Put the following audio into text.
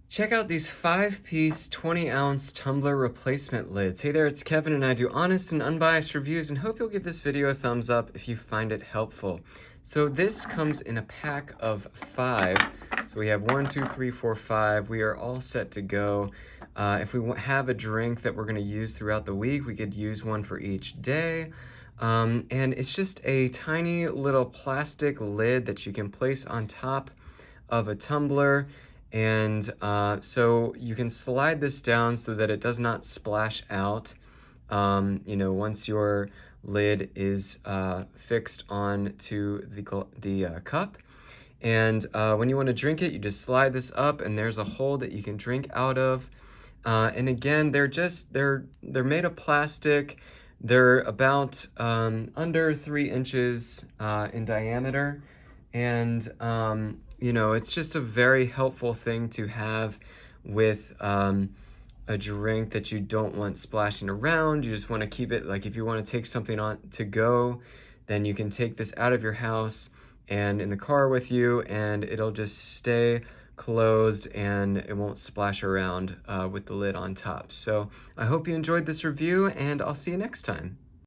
Check out these 5-piece 20-ounce tumbler replacement lids. Hey there, it's Kevin and I do honest and unbiased reviews and hope you'll give this video a thumbs up if you find it helpful. So this comes in a pack of 5. So we have 1, 2, 3, 4, 5. We are all set to go. If we have a drink that we're going to use throughout the week, we could use one for each day. And it's just a tiny little plastic lid that you can place on top of a tumbler. And so you can slide this down so that it does not splash out, once your lid is fixed on to the cup. And when you want to drink it, you just slide this up and there's a hole that you can drink out of. And again, they're made of plastic. They're about under 3 inches in diameter. And it's just a very helpful thing to have with a drink that you don't want splashing around. You just want to keep it, like if you want to take something on to go, then you can take this out of your house and in the car with you, and it'll just stay closed and it won't splash around with the lid on top. So I hope you enjoyed this review, and I'll see you next time.